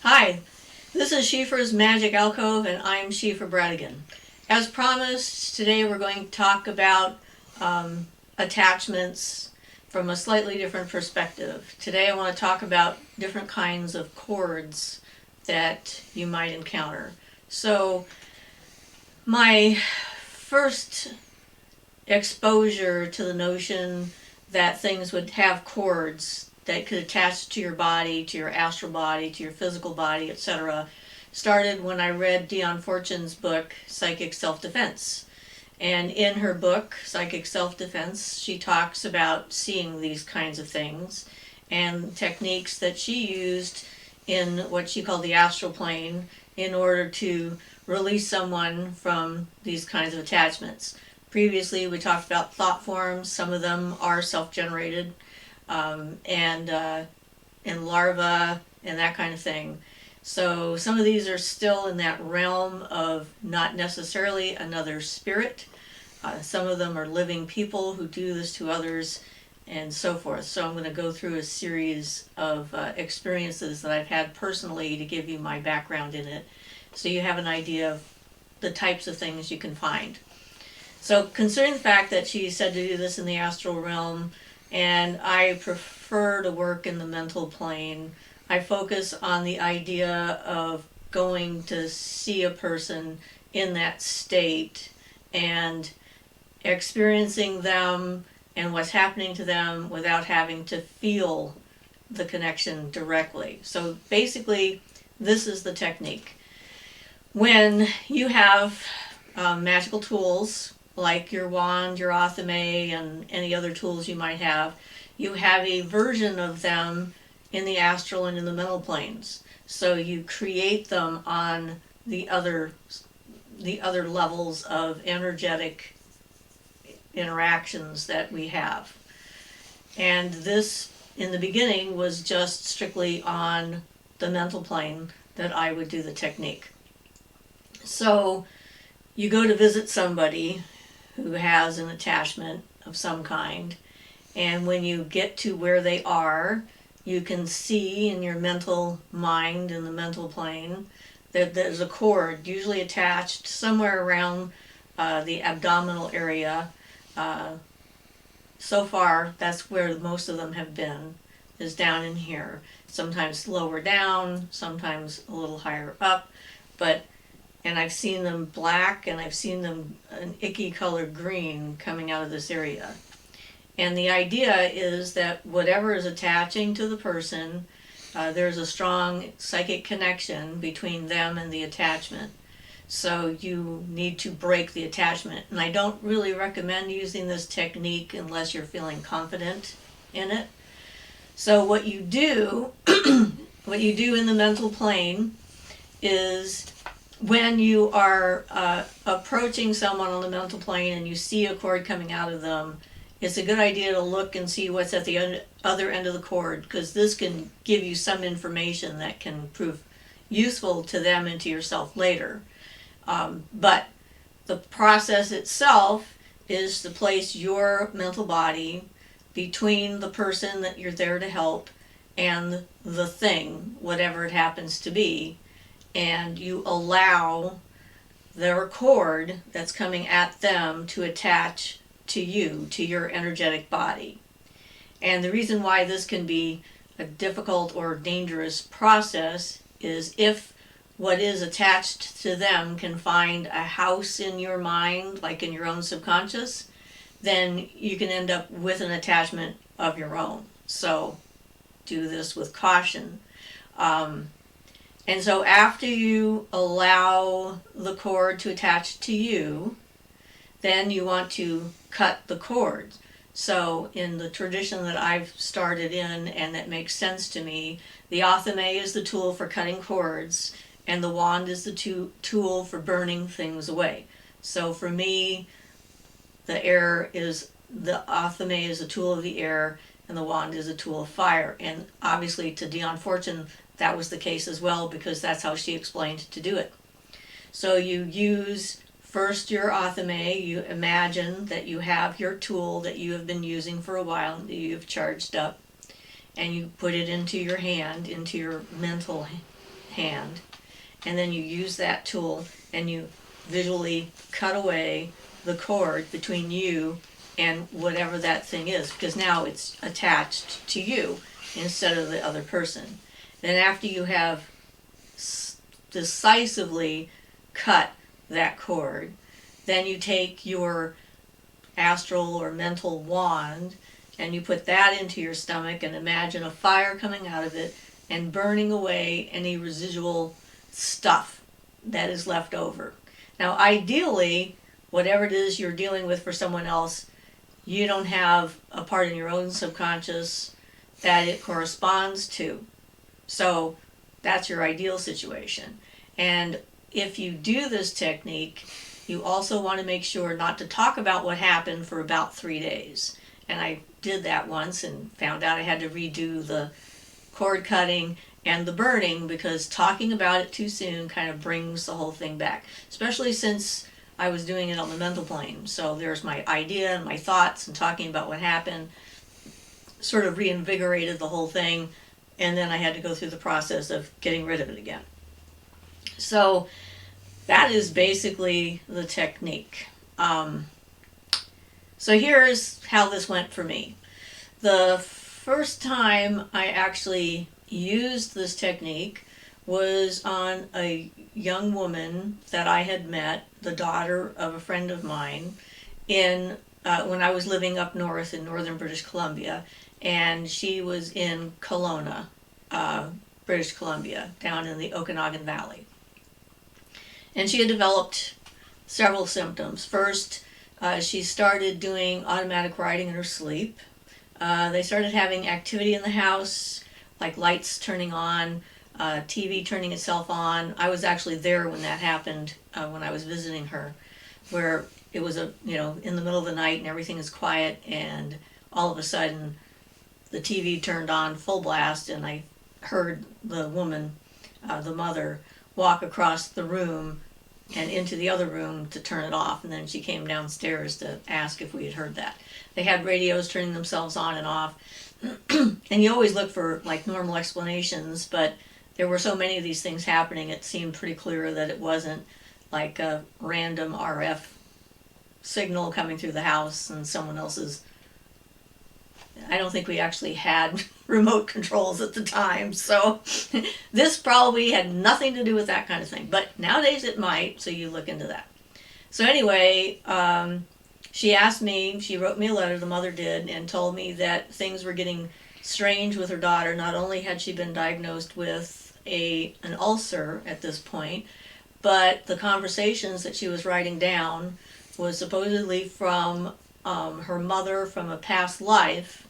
Hi, this is Siofra's Magic Alcove, and I'm Siofra Bradigan. As promised, today we're going to talk about attachments from a slightly different perspective. Today I want to talk about different kinds of cords that you might encounter. So, my first exposure to the notion that things would have cords that could attach to your body, to your astral body, to your physical body, etc., started when I read Dion Fortune's book, Psychic Self-Defense. And in her book, Psychic Self-Defense, she talks about seeing these kinds of things and techniques that she used in what she called the astral plane in order to release someone from these kinds of attachments. Previously, we talked about thought forms. Some of them are self-generated, and larvae and that kind of thing. So some of these are still in that realm of not necessarily another spirit. Some of them are living people who do this to others and so forth. So I'm going to go through a series of experiences that I've had personally to give you my background in it, so you have an idea of the types of things you can find. So considering the fact that she said to do this in the astral realm, and I prefer to work in the mental plane, I focus on the idea of going to see a person in that state and experiencing them and what's happening to them without having to feel the connection directly. So basically, this is the technique. When you have magical tools, like your wand, your athame, and any other tools you might have, you have a version of them in the astral and in the mental planes. So you create them on the other levels of energetic interactions that we have. And this, in the beginning, was just strictly on the mental plane that I would do the technique. So you go to visit somebody who has an attachment of some kind, and when you get to where they are, you can see in your mental mind, in the mental plane, that there's a cord usually attached somewhere around the abdominal area. So far, that's where most of them have been, is down in here. Sometimes lower down, sometimes a little higher up, and I've seen them black, and I've seen them an icky colored green coming out of this area. And the idea is that whatever is attaching to the person, there's a strong psychic connection between them and the attachment. So you need to break the attachment. And I don't really recommend using this technique unless you're feeling confident in it. So what you do, what you do in the mental plane is, when you are approaching someone on the mental plane and you see a cord coming out of them, it's a good idea to look and see what's at the other end of the cord, because this can give you some information that can prove useful to them and to yourself later. But the process itself is to place your mental body between the person that you're there to help and the thing, whatever it happens to be, and you allow their cord that's coming at them to attach to you, to your energetic body. And the reason why this can be a difficult or dangerous process is if what is attached to them can find a house in your mind, like in your own subconscious, then you can end up with an attachment of your own. So do this with caution. And so after you allow the cord to attach to you, then you want to cut the cord. So in the tradition that I've started in, and that makes sense to me, the athame is the tool for cutting cords, and the wand is the tool for burning things away. So for me, the athame is a tool of the air, and the wand is a tool of fire. And obviously to Dion Fortune, that was the case as well, because that's how she explained to do it. So you use first your athame. You imagine that you have your tool that you have been using for a while, that you've charged up, and you put it into your hand, into your mental hand, and then you use that tool and you visually cut away the cord between you and whatever that thing is, because now it's attached to you instead of the other person. Then after you have decisively cut that cord, then you take your astral or mental wand and you put that into your stomach and imagine a fire coming out of it and burning away any residual stuff that is left over. Now, ideally, whatever it is you're dealing with for someone else, you don't have a part in your own subconscious that it corresponds to. So that's your ideal situation. And if you do this technique, you also want to make sure not to talk about what happened for about 3 days. And I did that once and found out I had to redo the cord cutting and the burning, because talking about it too soon kind of brings the whole thing back, especially since I was doing it on the mental plane. So there's my idea and my thoughts, and talking about what happened sort of reinvigorated the whole thing, and then I had to go through the process of getting rid of it again. So that is basically the technique. So here's how this went for me. The first time I actually used this technique was on a young woman that I had met, the daughter of a friend of mine, in when I was living up north in northern British Columbia, and she was in Kelowna, British Columbia, down in the Okanagan Valley. And she had developed several symptoms. First, she started doing automatic writing in her sleep. They started having activity in the house, like lights turning on, TV turning itself on. I was actually there when that happened, when I was visiting her, where it was in the middle of the night and everything is quiet, and all of a sudden the TV turned on full blast, and I heard the woman, the mother, walk across the room and into the other room to turn it off, and then she came downstairs to ask if we had heard that. They had radios turning themselves on and off, and you always look for like normal explanations, but there were so many of these things happening, it seemed pretty clear that it wasn't like a random RF signal coming through the house and someone else's. I don't think we actually had remote controls at the time, so this probably had nothing to do with that kind of thing. But nowadays it might, so you look into that. So anyway, she asked me, she wrote me a letter, the mother did, and told me that things were getting strange with her daughter. Not only had she been diagnosed with an ulcer at this point, but the conversations that she was writing down was supposedly from her mother from a past life,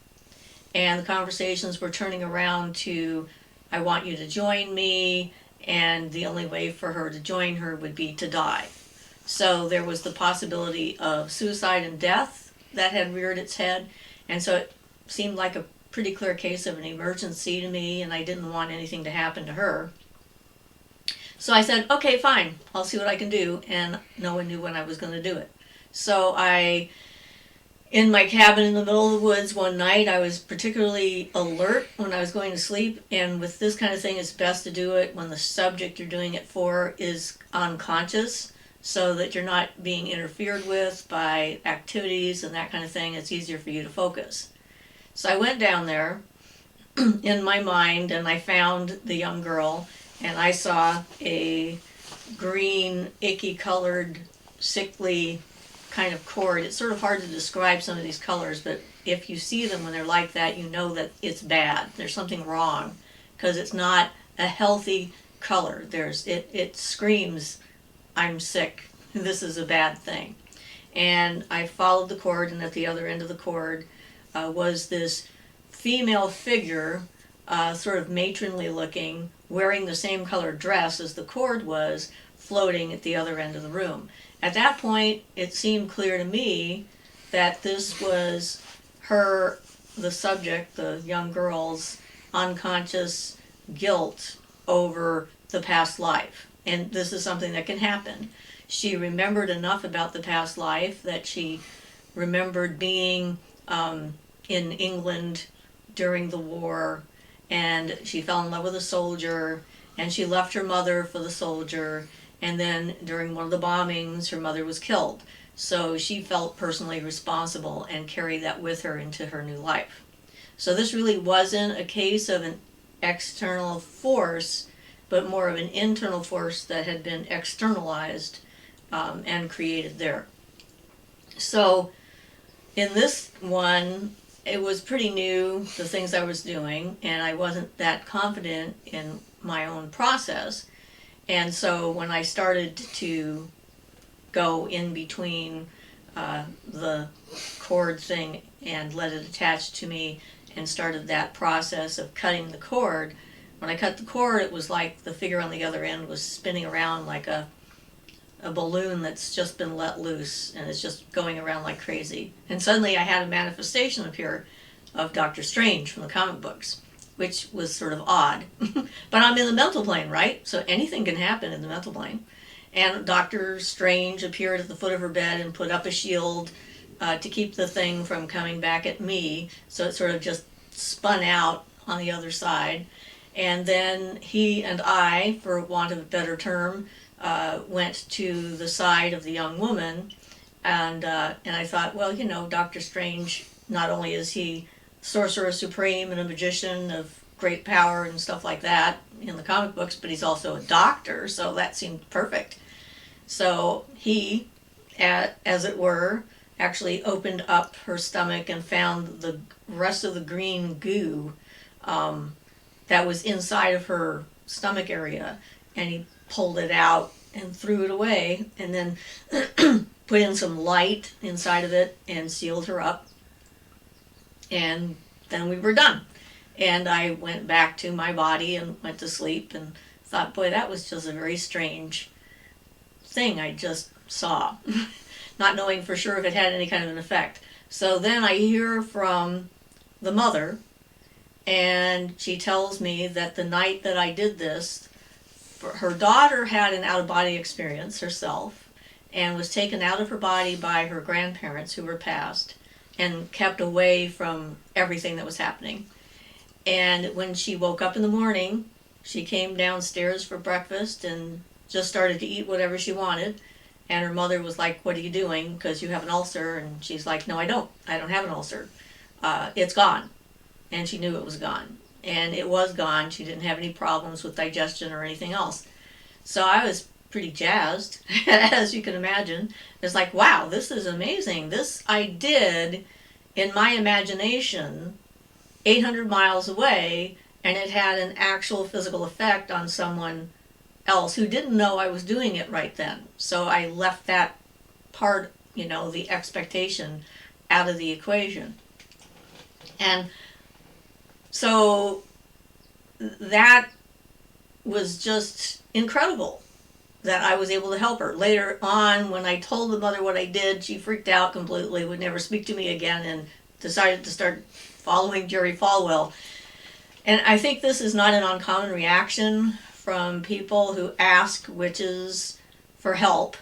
and the conversations were turning around to, I want you to join me, and the only way for her to join her would be to die. So there was the possibility of suicide and death that had reared its head, and so it seemed like a pretty clear case of an emergency to me, and I didn't want anything to happen to her. So I said, okay, fine, I'll see what I can do, and no one knew when I was going to do it. So in my cabin in the middle of the woods one night, I was particularly alert when I was going to sleep, and with this kind of thing, it's best to do it when the subject you're doing it for is unconscious, so that you're not being interfered with by activities and that kind of thing. It's easier for you to focus. So I went down there in my mind, and I found the young girl, and I saw a green, icky colored, sickly kind of cord. It's sort of hard to describe some of these colors, but if you see them when they're like that, you know that it's bad. There's something wrong, because it's not a healthy color. It screams, I'm sick, this is a bad thing. And I followed the cord, and at the other end of the cord was this female figure, sort of matronly looking, wearing the same colored dress as the cord was, floating at the other end of the room. At that point, it seemed clear to me that this was her, the subject, the young girl's unconscious guilt over the past life. And this is something that can happen. She remembered enough about the past life that she remembered being in England during the war, and she fell in love with a soldier, and she left her mother for the soldier, and then during one of the bombings her mother was killed. So she felt personally responsible and carried that with her into her new life. So this really wasn't a case of an external force, but more of an internal force that had been externalized and created there. So in this one, it was pretty new, the things I was doing, and I wasn't that confident in my own process. And so when I started to go in between the cord thing and let it attach to me and started that process of cutting the cord, when I cut the cord, it was like the figure on the other end was spinning around like a balloon that's just been let loose, and it's just going around like crazy. And suddenly I had a manifestation appear of Doctor Strange from the comic books, which was sort of odd. But I'm in the mental plane, right? So anything can happen in the mental plane. And Doctor Strange appeared at the foot of her bed and put up a shield to keep the thing from coming back at me. So it sort of just spun out on the other side. And then he and I, for want of a better term, went to the side of the young woman, and I thought, well, Doctor Strange, not only is he sorcerer supreme and a magician of great power and stuff like that in the comic books, but he's also a doctor, so that seemed perfect. So he, as it were, actually opened up her stomach and found the rest of the green goo that was inside of her stomach area, and he pulled it out and threw it away, and then put in some light inside of it and sealed her up, and then we were done. And I went back to my body and went to sleep and thought, boy, that was just a very strange thing I just saw, not knowing for sure if it had any kind of an effect. So then I hear from the mother, and she tells me that the night that I did this, her daughter had an out-of-body experience herself and was taken out of her body by her grandparents who were passed and kept away from everything that was happening. And when she woke up in the morning, she came downstairs for breakfast and just started to eat whatever she wanted. And her mother was like, "What are you doing? Because you have an ulcer." And she's like, "No, I don't. I don't have an ulcer. It's gone." And she knew it was gone. And it was gone. She didn't have any problems with digestion or anything else. So I was pretty jazzed, as you can imagine. It's like, wow, this is amazing. This I did in my imagination 800 miles away, and it had an actual physical effect on someone else who didn't know I was doing it right then. So I left that part, the expectation, out of the equation. And so that was just incredible that I was able to help her. Later on, when I told the mother what I did, she freaked out completely, would never speak to me again, and decided to start following Jerry Falwell. And I think this is not an uncommon reaction from people who ask witches for help,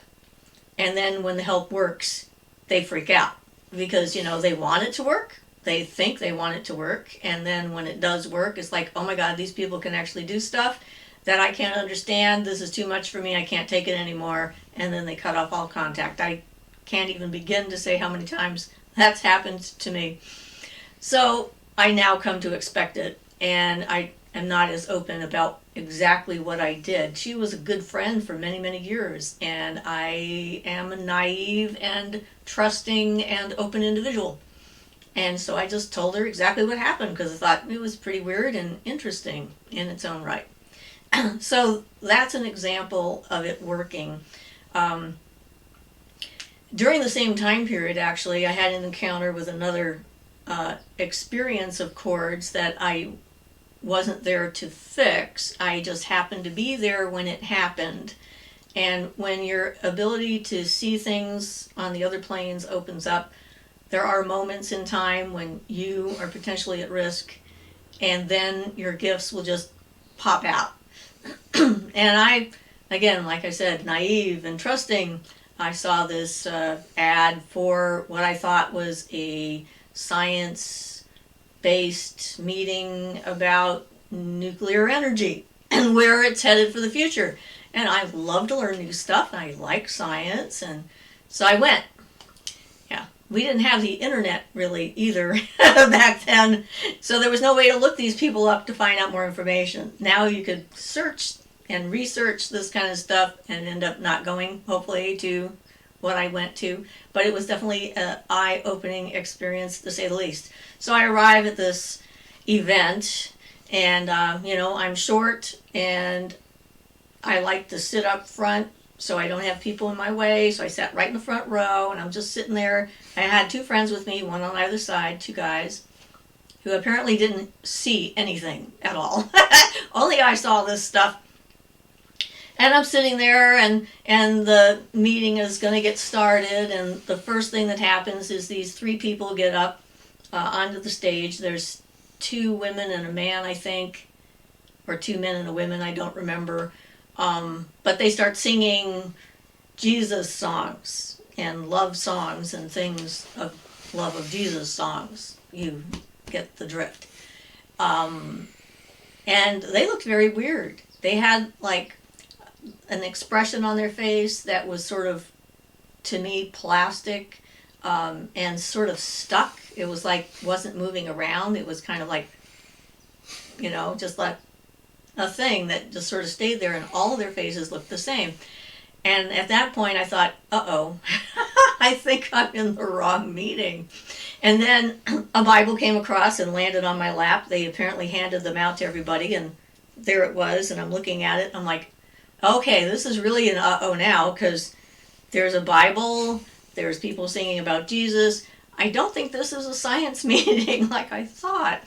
and then when the help works, they freak out because, they want it to work. They think they want it to work, and then when it does work, it's like, oh my God, these people can actually do stuff that I can't understand. This is too much for me. I can't take it anymore. And then they cut off all contact. I can't even begin to say how many times that's happened to me. So I now come to expect it, and I am not as open about exactly what I did. She was a good friend for many, many years, and I am a naive and trusting and open individual. And so I just told her exactly what happened because I thought it was pretty weird and interesting in its own right. So that's an example of it working. During the same time period, actually, I had an encounter with another experience of cords that I wasn't there to fix. I just happened to be there when it happened. And when your ability to see things on the other planes opens up, there are moments in time when you are potentially at risk, and then your gifts will just pop out. And I, again, like I said, naive and trusting, I saw this ad for what I thought was a science-based meeting about nuclear energy. and where it's headed for the future. And I love to learn new stuff, and I like science, and so I went. Yeah, we didn't have the internet really either back then, so there was no way to look these people up to find out more information. Now you could search and research this kind of stuff and end up not going, hopefully, to what I went to. But it was definitely an eye-opening experience, to say the least. So I arrive at this event, and I'm short, and I like to sit up front so I don't have people in my way. So I sat right in the front row, and I'm just sitting there. I had two friends with me, one on either side, two guys, who apparently didn't see anything at all. Only I saw this stuff. And I'm sitting there, and the meeting is going to get started, and the first thing that happens is these three people get up onto the stage. There's two women and a man, I think, or two men and a woman, I don't remember. But they start singing Jesus songs and love songs and things of love of Jesus songs. You get the drift. And they looked very weird. They had like an expression on their face that was sort of, to me, plastic, and sort of stuck. It was like, wasn't moving around. It was kind of like, just like a thing that just sort of stayed there, and all of their faces looked the same. And at that point I thought, uh-oh, I think I'm in the wrong meeting. And then a Bible came across and landed on my lap. They apparently handed them out to everybody, and there it was, and I'm looking at it. I'm like, okay, this is really an uh-oh now, because there's a Bible, there's people singing about Jesus. I don't think this is a science meeting like I thought.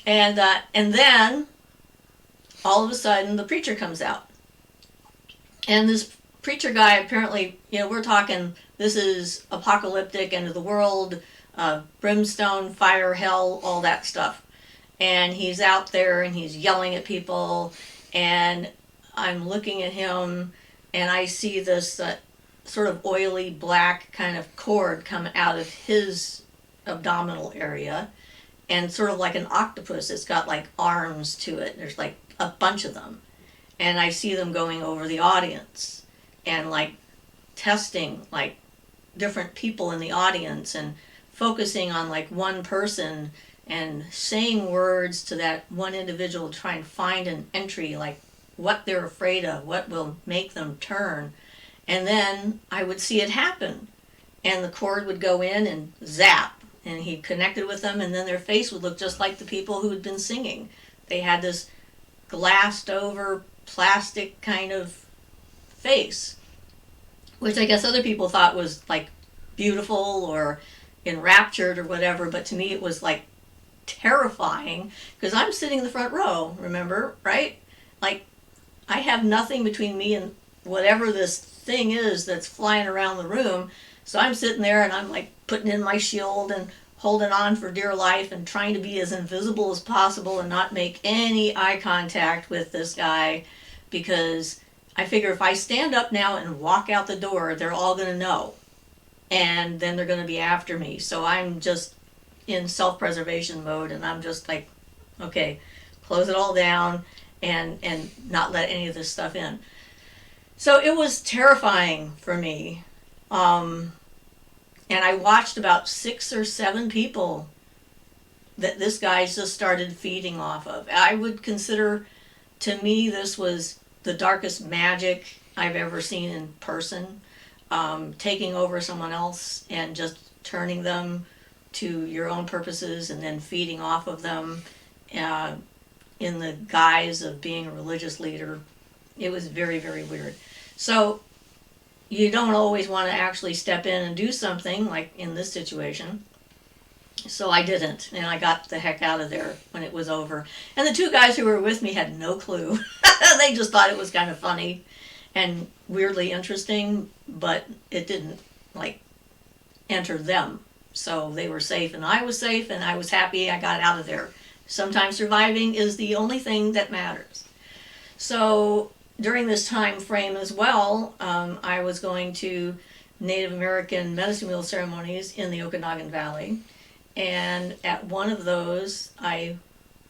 And then all of a sudden the preacher comes out. And this preacher guy apparently, we're talking, this is apocalyptic, end of the world, brimstone, fire, hell, all that stuff. And he's out there and he's yelling at people, and I'm looking at him, and I see this sort of oily black kind of cord come out of his abdominal area, and sort of like an octopus. It's got like arms to it. There's like a bunch of them. And I see them going over the audience and like testing like different people in the audience and focusing on like one person and saying words to that one individual to try and find an entry, like what they're afraid of, what will make them turn. And then I would see it happen, and the cord would go in and zap, and he connected with them, and then their face would look just like the people who had been singing. They had this glassed over plastic kind of face, which I guess other people thought was like beautiful or enraptured or whatever, but to me it was like terrifying, because I'm sitting in the front row, remember, right? Like, I have nothing between me and whatever this thing is that's flying around the room. So I'm sitting there and I'm like putting in my shield and holding on for dear life and trying to be as invisible as possible and not make any eye contact with this guy, because I figure if I stand up now and walk out the door, they're all going to know, and then they're going to be after me. So I'm just in self-preservation mode, and I'm just like, okay, close it all down and not let any of this stuff in. So it was terrifying for me. And I watched about 6 or 7 people that this guy just started feeding off of. I would consider, to me, this was the darkest magic I've ever seen in person. Taking over someone else and just turning them to your own purposes and then feeding off of them in the guise of being a religious leader. It was very, very weird. So you don't always want to actually step in and do something like in this situation. So I didn't, and I got the heck out of there when it was over. And the 2 guys who were with me had no clue. They just thought it was kind of funny and weirdly interesting, but it didn't like enter them. So they were safe and I was safe, and I was happy I got out of there. Sometimes surviving is the only thing that matters. So during this time frame as well, I was going to Native American medicine wheel ceremonies in the Okanagan Valley. And at one of those, I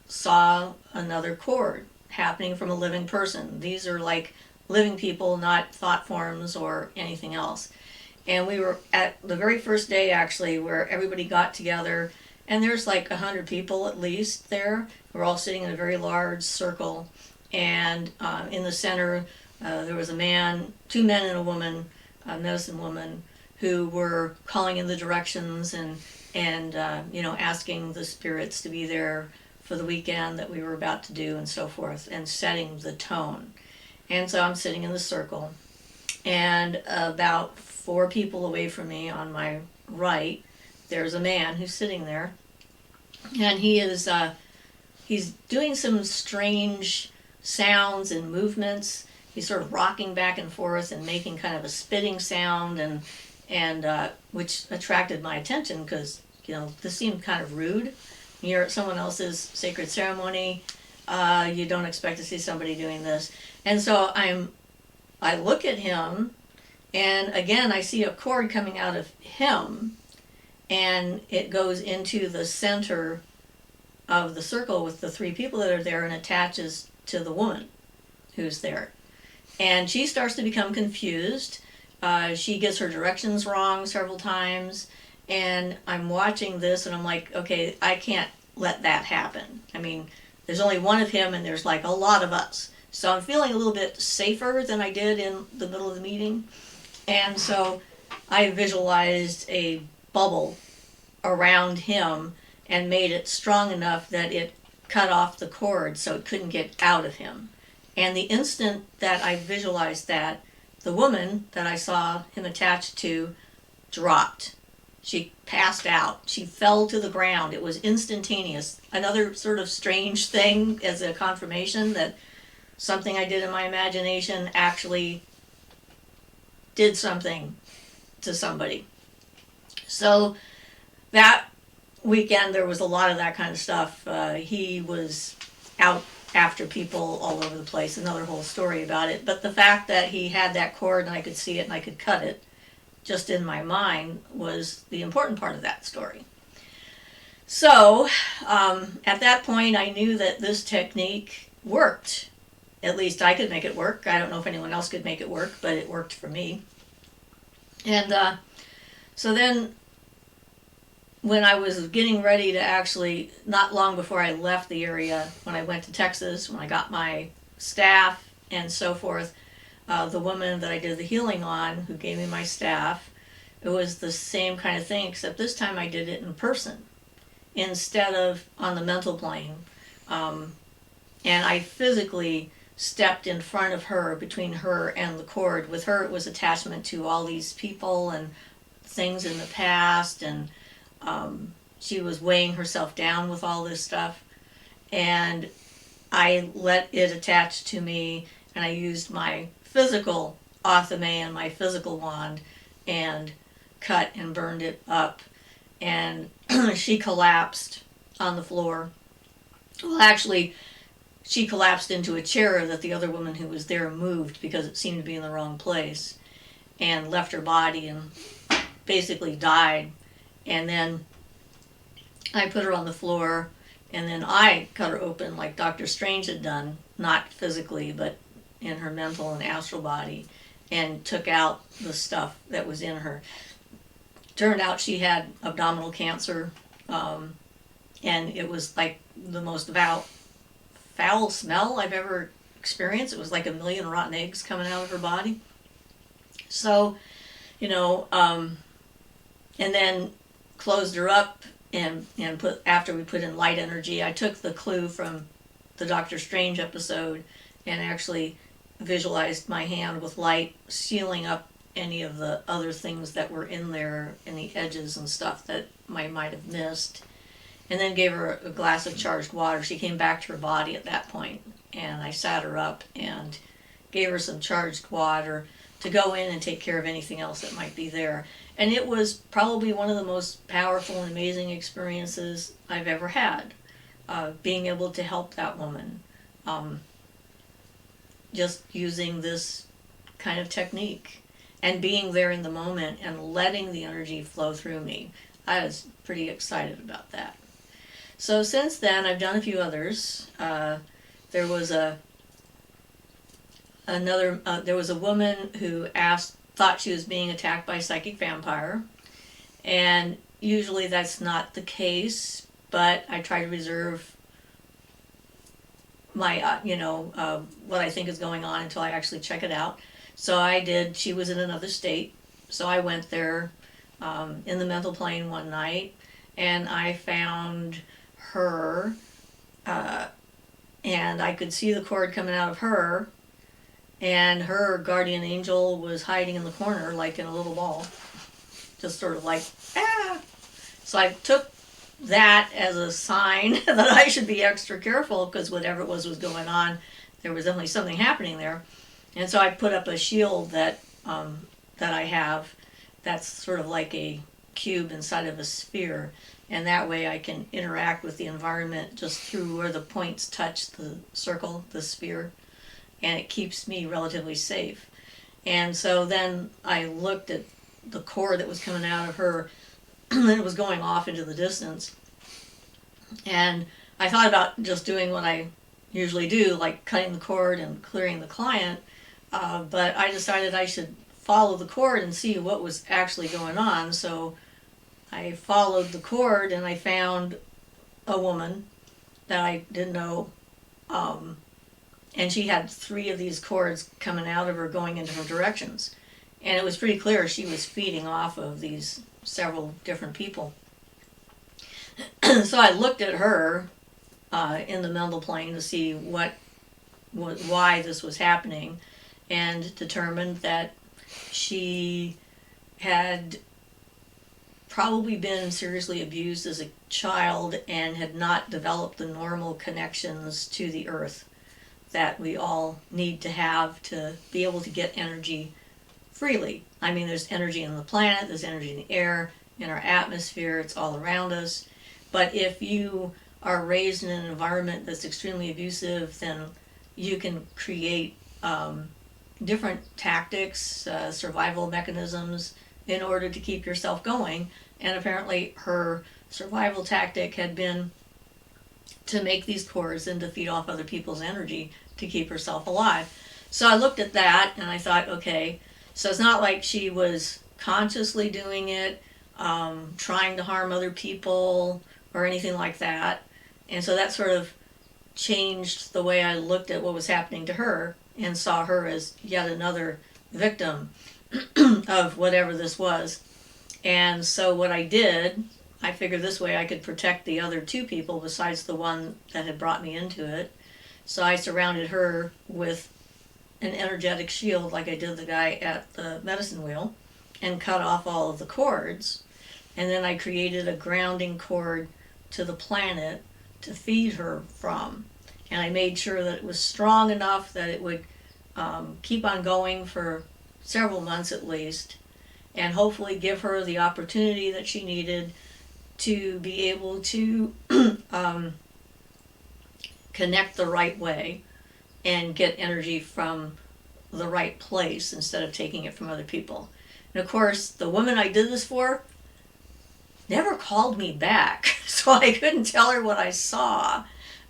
saw another cord happening from a living person. These are like living people, not thought forms or anything else. And we were at the very first day, actually, where everybody got together, and there's like 100 people at least there. We're all sitting in a very large circle, and in the center there was a man, two men and a woman, a medicine woman, who were calling in the directions and asking the spirits to be there for the weekend that we were about to do and so forth, and setting the tone. And so I'm sitting in the circle, and about 4 people away from me on my right, there's a man who's sitting there, and he's doing some strange sounds and movements. He's sort of rocking back and forth and making kind of a spitting sound, and which attracted my attention because this seemed kind of rude. You're at someone else's sacred ceremony. You don't expect to see somebody doing this, and so I look at him. And again, I see a cord coming out of him, and it goes into the center of the circle with the 3 people that are there and attaches to the woman who's there. And she starts to become confused. She gets her directions wrong several times, and I'm watching this and I'm like, okay, I can't let that happen. I mean, there's only one of him and there's like a lot of us. So I'm feeling a little bit safer than I did in the middle of the meeting. And so I visualized a bubble around him and made it strong enough that it cut off the cord so it couldn't get out of him. And the instant that I visualized that, the woman that I saw him attached to dropped. She passed out. She fell to the ground. It was instantaneous. Another sort of strange thing as a confirmation that something I did in my imagination actually did something to somebody. So that weekend there was a lot of that kind of stuff. He was out after people all over the place, another whole story about it. But the fact that he had that cord and I could see it and I could cut it just in my mind was the important part of that story. So at that point I knew that this technique worked. At least I could make it work. I don't know if anyone else could make it work, but it worked for me. And so then when I was getting ready to actually, not long before I left the area, when I went to Texas, when I got my staff and so forth, the woman that I did the healing on, who gave me my staff, it was the same kind of thing, except this time I did it in person instead of on the mental plane. And I physically stepped in front of her, between her and the cord. With her, it was attachment to all these people and things in the past, and she was weighing herself down with all this stuff. And I let it attach to me, and I used my physical athame and my physical wand and cut and burned it up. And she collapsed on the floor. Well, actually, she collapsed into a chair that the other woman who was there moved because it seemed to be in the wrong place, and left her body and basically died. And then I put her on the floor, and then I cut her open like Dr. Strange had done, not physically, but in her mental and astral body, and took out the stuff that was in her. Turned out she had abdominal cancer, and it was like the most foul smell I've ever experienced. It was like 1 million rotten eggs coming out of her body. So, and then closed her up and put, after we put in light energy, I took the clue from the Doctor Strange episode and actually visualized my hand with light sealing up any of the other things that were in there in the edges and stuff that I might have missed. And then gave her a glass of charged water. She came back to her body at that point, and I sat her up and gave her some charged water to go in and take care of anything else that might be there. And it was probably one of the most powerful and amazing experiences I've ever had, being able to help that woman, just using this kind of technique and being there in the moment and letting the energy flow through me. I was pretty excited about that. So since then, I've done a few others. there was there was a woman who thought she was being attacked by a psychic vampire, and usually that's not the case, but I try to reserve my what I think is going on until I actually check it out. So I did. She was in another state, so I went there in the mental plane one night, and I found her, and I could see the cord coming out of her, and her guardian angel was hiding in the corner like in a little ball, just sort of like, ah. So I took that as a sign that I should be extra careful, because whatever it was going on, there was definitely something happening there. And so I put up a shield that I have, that's sort of like a cube inside of a sphere, and that way I can interact with the environment just through where the points touch the circle, the sphere, and it keeps me relatively safe. And so then I looked at the cord that was coming out of her, and it was going off into the distance. And I thought about just doing what I usually do, like cutting the cord and clearing the client, but I decided I should follow the cord and see what was actually going on. So I followed the cord, and I found a woman that I didn't know, and she had 3 of these cords coming out of her going in different directions. And it was pretty clear she was feeding off of these several different people. So I looked at her in the mental plane to see why this was happening, and determined that she had probably been seriously abused as a child and had not developed the normal connections to the earth that we all need to have to be able to get energy freely. I mean, there's energy in the planet, there's energy in the air, in our atmosphere, it's all around us. But if you are raised in an environment that's extremely abusive, then you can create different tactics, survival mechanisms in order to keep yourself going. And apparently her survival tactic had been to make these cords and to feed off other people's energy to keep herself alive. So I looked at that and I thought, okay, so it's not like she was consciously doing it, trying to harm other people or anything like that. And so that sort of changed the way I looked at what was happening to her, and saw her as yet another victim of whatever this was. And so what I did, I figured this way I could protect the other 2 people besides the one that had brought me into it. So I surrounded her with an energetic shield like I did the guy at the medicine wheel, and cut off all of the cords. And then I created a grounding cord to the planet to feed her from. And I made sure that it was strong enough that it would keep on going for several months at least, and hopefully give her the opportunity that she needed to be able to connect the right way and get energy from the right place instead of taking it from other people. And of course, the woman I did this for never called me back, so I couldn't tell her what I saw,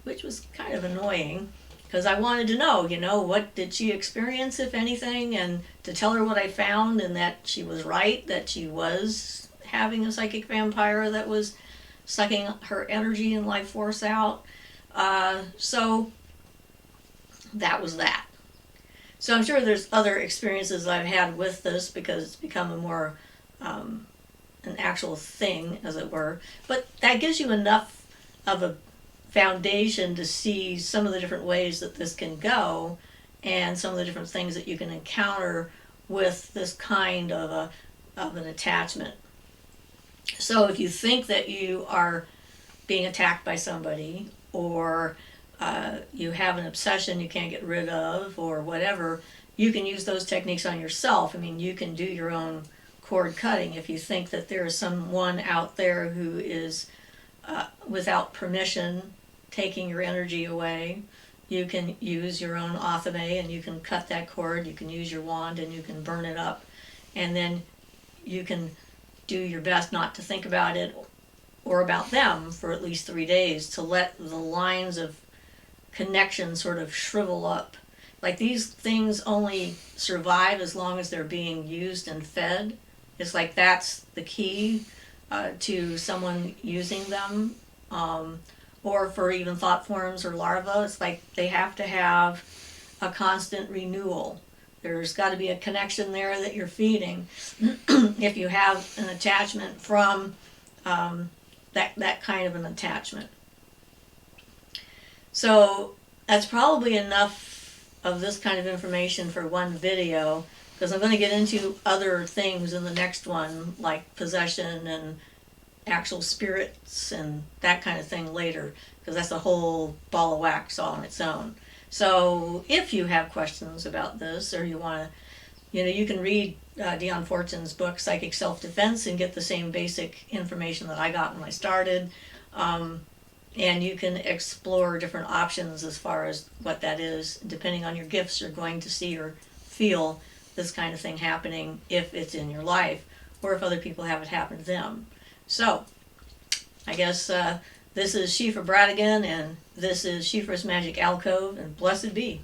which was kind of annoying, because I wanted to know, what did she experience, if anything, and to tell her what I found, and that she was right, that she was having a psychic vampire that was sucking her energy and life force out. So that was that. So I'm sure there's other experiences I've had with this, because it's become a more an actual thing, as it were. But that gives you enough of a foundation to see some of the different ways that this can go, and some of the different things that you can encounter with this kind of an attachment. So if you think that you are being attacked by somebody, or you have an obsession you can't get rid of, or whatever, you can use those techniques on yourself. I mean, you can do your own cord cutting if you think that there is someone out there who is without permission taking your energy away. You can use your own athame, and you can cut that cord. You can use your wand and you can burn it up, and then you can do your best not to think about it or about them for at least 3 days, to let the lines of connection sort of shrivel up. Like these things only survive as long as they're being used and fed. It's like that's the key to someone using them. Or for even thought forms or larvae, it's like they have to have a constant renewal. There's got to be a connection there that you're feeding. If you have an attachment from that kind of an attachment. So that's probably enough of this kind of information for one video, because I'm going to get into other things in the next one, like possession and actual spirits and that kind of thing later, because that's a whole ball of wax all on its own. So if you have questions about this, or you want to, you can read Dion Fortune's book, Psychic Self-Defense, and get the same basic information that I got when I started. And you can explore different options as far as what that is. Depending on your gifts, you're going to see or feel this kind of thing happening if it's in your life, or if other people have it happen to them. So, I guess this is Siofra Bradigan, and this is Siofra's Magic Alcove, and blessed be.